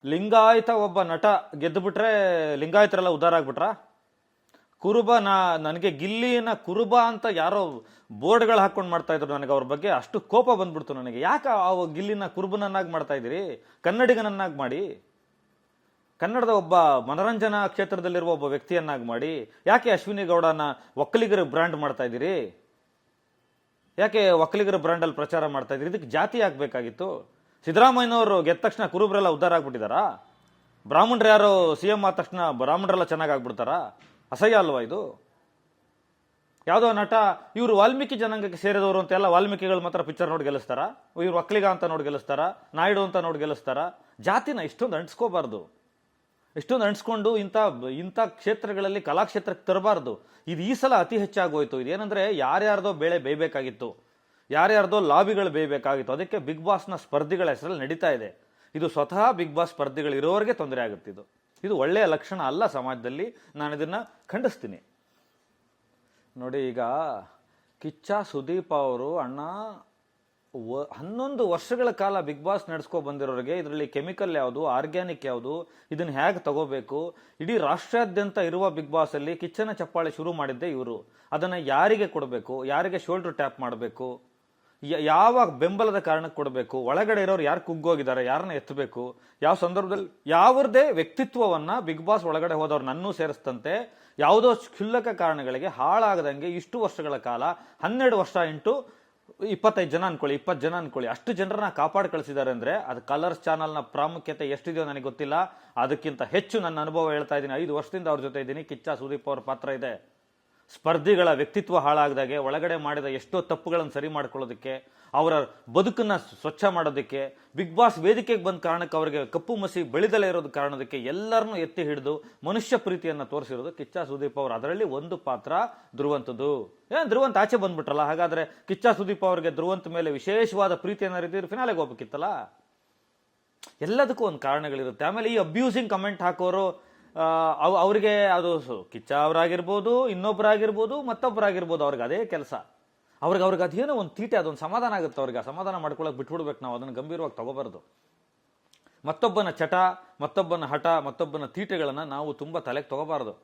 ಲಿಂಗಾಯತ ಒಬ್ಬ ನಟ ಗೆದ್ದುಬಿಟ್ರೆ ಲಿಂಗಾಯತರೆಲ್ಲ ಉದ್ಧಾರ ಆಗ್ಬಿಟ್ರ? ಕುರುಬ ನನಗೆ ಗಿಲ್ಲಿನ ಕುರುಬ ಅಂತ ಯಾರೋ ಬೋರ್ಡ್ಗಳು ಹಾಕೊಂಡು ಮಾಡ್ತಾ ಇದ್ರು. ನನಗೆ ಅವ್ರ ಬಗ್ಗೆ ಅಷ್ಟು ಕೋಪ ಬಂದ್ಬಿಡ್ತು. ನನಗೆ ಯಾಕೆ ಆ ಗಿಲ್ಲಿನ ಕುರುಬನನ್ನಾಗಿ ಮಾಡ್ತಾ ಇದ್ದೀರಿ? ಕನ್ನಡಿಗನನ್ನಾಗಿ ಮಾಡಿ, ಕನ್ನಡದ ಒಬ್ಬ ಮನರಂಜನಾ ಕ್ಷೇತ್ರದಲ್ಲಿರುವ ಒಬ್ಬ ವ್ಯಕ್ತಿಯನ್ನಾಗಿ ಮಾಡಿ. ಯಾಕೆ ಅಶ್ವಿನಿ ಗೌಡನ ಒಕ್ಕಲಿಗರ ಬ್ರ್ಯಾಂಡ್ ಮಾಡ್ತಾ ಇದ್ದೀರಿ? ಯಾಕೆ ಒಕ್ಕಲಿಗರ ಬ್ರ್ಯಾಂಡಲ್ಲಿ ಪ್ರಚಾರ ಮಾಡ್ತಾ ಇದ್ದೀರಿ? ಇದಕ್ಕೆ ಜಾತಿ ಆಗ್ಬೇಕಾಗಿತ್ತು. ಸಿದ್ದರಾಮಯ್ಯನವರು ಗೆದ್ದ ತಕ್ಷಣ ಕುರುಬರೆಲ್ಲ ಉದ್ಧಾರ ಆಗ್ಬಿಟ್ಟಿದಾರಾ? ಬ್ರಾಹ್ಮಣರು ಯಾರು ಸಿಎಂ ಆದ ತಕ್ಷಣ ಬ್ರಾಹ್ಮಣರೆಲ್ಲ ಚೆನ್ನಾಗಿ ಆಗ್ಬಿಡ್ತಾರಾ? ಅಸಹ್ಯ ಅಲ್ವಾ ಇದು? ಯಾವುದೋ ನಟ ಇವರು ವಾಲ್ಮೀಕಿ ಜನಾಂಗಕ್ಕೆ ಸೇರಿದವರು ಅಂತ ಎಲ್ಲ ವಾಲ್ಮೀಕಿಗಳು ಮಾತ್ರ ಪಿಕ್ಚರ್ ನೋಡಿ ಗೆಲ್ಲಿಸ್ತಾರ? ಇವ್ರು ಒಕ್ಕಲಿಗ ಅಂತ ನೋಡಿ ಗೆಲ್ಲಿಸ್ತಾರ? ನಾಯ್ಡು ಅಂತ ನೋಡಿ ಗೆಲ್ಲಿಸ್ತಾರ? ಜಾತಿನ ಇಷ್ಟೊಂದು ಅಂಟಿಸ್ಕೋಬಾರ್ದು. ಇಷ್ಟೊಂದು ಅಂಟಿಸ್ಕೊಂಡು ಇಂಥ ಕ್ಷೇತ್ರಗಳಲ್ಲಿ ಕಲಾಕ್ಷೇತ್ರಕ್ಕೆ ತರಬಾರ್ದು. ಇದು ಈ ಸಲ ಅತಿ ಹೆಚ್ಚಾಗೋಯ್ತು. ಇದೇನಂದ್ರೆ ಯಾರ್ಯಾರ್ದೋ ಬೇಳೆ ಬೇಯಬೇಕಾಗಿತ್ತು, ಯಾರ್ಯಾರ್ದೋ ಲಾಬಿಗಳು ಬೇಯಬೇಕಾಗಿತ್ತು. ಅದಕ್ಕೆ ಬಿಗ್ ಬಾಸ್ನ ಸ್ಪರ್ಧಿಗಳ ಹೆಸರಲ್ಲಿ ನಡೀತಾ ಇದೆ. ಇದು ಸ್ವತಃ ಬಿಗ್ ಬಾಸ್ ಸ್ಪರ್ಧಿಗಳು ಇರೋರಿಗೆ ತೊಂದರೆ ಆಗುತ್ತೆ. ಇದು ಒಳ್ಳೆಯ ಲಕ್ಷಣ ಅಲ್ಲ ಸಮಾಜದಲ್ಲಿ. ನಾನು ಇದನ್ನ ಖಂಡಿಸ್ತೀನಿ. ನೋಡಿ, ಈಗ ಕಿಚ್ಚ ಸುದೀಪ್ ಅವರು ಅಣ್ಣ 11 ವರ್ಷಗಳ ಕಾಲ ಬಿಗ್ ಬಾಸ್ ನಡೆಸ್ಕೊ ಬಂದಿರೋರಿಗೆ ಇದರಲ್ಲಿ ಕೆಮಿಕಲ್ ಯಾವುದು, ಆರ್ಗ್ಯಾನಿಕ್ ಯಾವುದು, ಇದನ್ನ ಹೇಗೆ ತಗೋಬೇಕು, ಇಡೀ ರಾಷ್ಟ್ರಾದ್ಯಂತ ಇರುವ ಬಿಗ್ ಬಾಸ್ ಅಲ್ಲಿ ಕಿಚ್ಚನ ಚಪ್ಪಾಳೆ ಶುರು ಮಾಡಿದ್ದೆ ಇವರು. ಅದನ್ನ ಯಾರಿಗೆ ಕೊಡಬೇಕು, ಯಾರಿಗೆ ಶೋಲ್ಡರ್ ಟ್ಯಾಪ್ ಮಾಡಬೇಕು, ಯಾವ ಬೆಂಬಲದ ಕಾರಣಕ್ಕೆ ಕೊಡಬೇಕು, ಒಳಗಡೆ ಇರೋರು ಯಾರು ಕುಗ್ಗೋಗಿದ್ದಾರೆ, ಯಾರನ್ನ ಎತ್ತಬೇಕು, ಯಾವ ಸಂದರ್ಭದಲ್ಲಿ ಯಾವ್ದೇ ವ್ಯಕ್ತಿತ್ವವನ್ನ ಬಿಗ್ ಬಾಸ್ ಒಳಗಡೆ ಹೋದವ್ರು ನನ್ನೂ ಸೇರಿಸ್ತಂತೆ ಯಾವುದೋ ಕ್ಷುಲ್ಲಕ ಕಾರಣಗಳಿಗೆ ಹಾಳಾಗದಂಗೆ ಇಷ್ಟು ವರ್ಷಗಳ ಕಾಲ 12 ವರ್ಷ ಇಂಟು 25 ಜನ ಅನ್ಕೊಳ್ಳಿ, 20 ಜನ ಅನ್ಕೊಳ್ಳಿ, ಅಷ್ಟು ಜನರನ್ನ ಕಾಪಾಡಿ ಕಳಿಸಿದ್ದಾರೆ ಅಂದ್ರೆ ಅದು ಕಲರ್ಸ್ ಚಾನಲ್ನ ಪ್ರಾಮುಖ್ಯತೆ ಎಷ್ಟಿದೆಯೋ ನನಗೆ ಗೊತ್ತಿಲ್ಲ. ಅದಕ್ಕಿಂತ ಹೆಚ್ಚು ನನ್ನ ಅನುಭವ ಹೇಳ್ತಾ ಇದ್ದೀನಿ. 5 ವರ್ಷದಿಂದ ಅವ್ರ ಜೊತೆ ಇದ್ದೀನಿ. ಕಿಚ್ಚ ಸುದೀಪ್ ಅವ್ರ ಪಾತ್ರ ಇದೆ. ಸ್ಪರ್ಧಿಗಳ ವ್ಯಕ್ತಿತ್ವ ಹಾಳಾಗದಾಗೆ, ಒಳಗಡೆ ಮಾಡಿದ ಎಷ್ಟೋ ತಪ್ಪುಗಳನ್ನು ಸರಿ ಮಾಡ್ಕೊಳ್ಳೋದಕ್ಕೆ, ಅವರ ಬದುಕನ್ನ ಸ್ವಚ್ಛ ಮಾಡೋದಕ್ಕೆ, ಬಿಗ್ ಬಾಸ್ ವೇದಿಕೆಗೆ ಬಂದ ಕಾರಣಕ್ಕೆ ಅವರಿಗೆ ಕಪ್ಪು ಮಸಿ ಬೆಳೆದಲೇ ಇರೋದು ಕಾರಣದಕ್ಕೆ ಎಲ್ಲರನ್ನೂ ಎತ್ತಿ ಹಿಡಿದು ಮನುಷ್ಯ ಪ್ರೀತಿಯನ್ನ ತೋರಿಸಿರೋದು ಕಿಚ್ಚ ಸುದೀಪ್ ಅವರು. ಅದರಲ್ಲಿ ಒಂದು ಪಾತ್ರ ಧ್ರುವಂತದ್ದು. ಧ್ರುವಂತ ಆಚೆ ಬಂದ್ಬಿಟ್ರಲ್ಲ, ಹಾಗಾದ್ರೆ ಕಿಚ್ಚ ಸುದೀಪ್ ಅವರಿಗೆ ಧ್ರುವಂತ ಮೇಲೆ ವಿಶೇಷವಾದ ಪ್ರೀತಿಯನ್ನ ರೀತಿಯಲ್ಲಿ ಫಿನಾಲೆಗೆ ಹೋಗ್ಬೇಕಿತ್ತಲ್ಲ. ಎಲ್ಲದಕ್ಕೂ ಒಂದು ಕಾರಣಗಳಿರುತ್ತೆ. ಆಮೇಲೆ ಈ ಅಬ್ಯೂಸಿಂಗ್ ಕಮೆಂಟ್ ಹಾಕೋರು ಅವ್ರಿಗೆ ಅದು ಕಿಚ್ಚ ಅವರಾಗಿರ್ಬೋದು, ಇನ್ನೊಬ್ಬರಾಗಿರ್ಬೋದು, ಮತ್ತೊಬ್ಬರಾಗಿರ್ಬೋದು, ಅವ್ರಿಗೆ ಅದೇ ಕೆಲಸ. ಅವ್ರಿಗೆ ಅದೇನೋ ಒಂದು ತೀಟೆ, ಅದೊಂದು ಸಮಾಧಾನ ಆಗುತ್ತೆ ಅವ್ರಿಗೆ. ಆ ಸಮಾಧಾನ ಮಾಡ್ಕೊಳಕ್ ಬಿಟ್ಬಿಡ್ಬೇಕು ನಾವು, ಅದನ್ನು ಗಂಭೀರವಾಗಿ ತಗೋಬಾರ್ದು. ಮತ್ತೊಬ್ಬನ ಚಟ, ಮತ್ತೊಬ್ಬನ ಹಠ, ಮತ್ತೊಬ್ಬನ ತೀಟೆಗಳನ್ನ ನಾವು ತುಂಬಾ ತಲೆಗೆ ತಗೋಬಾರ್ದು.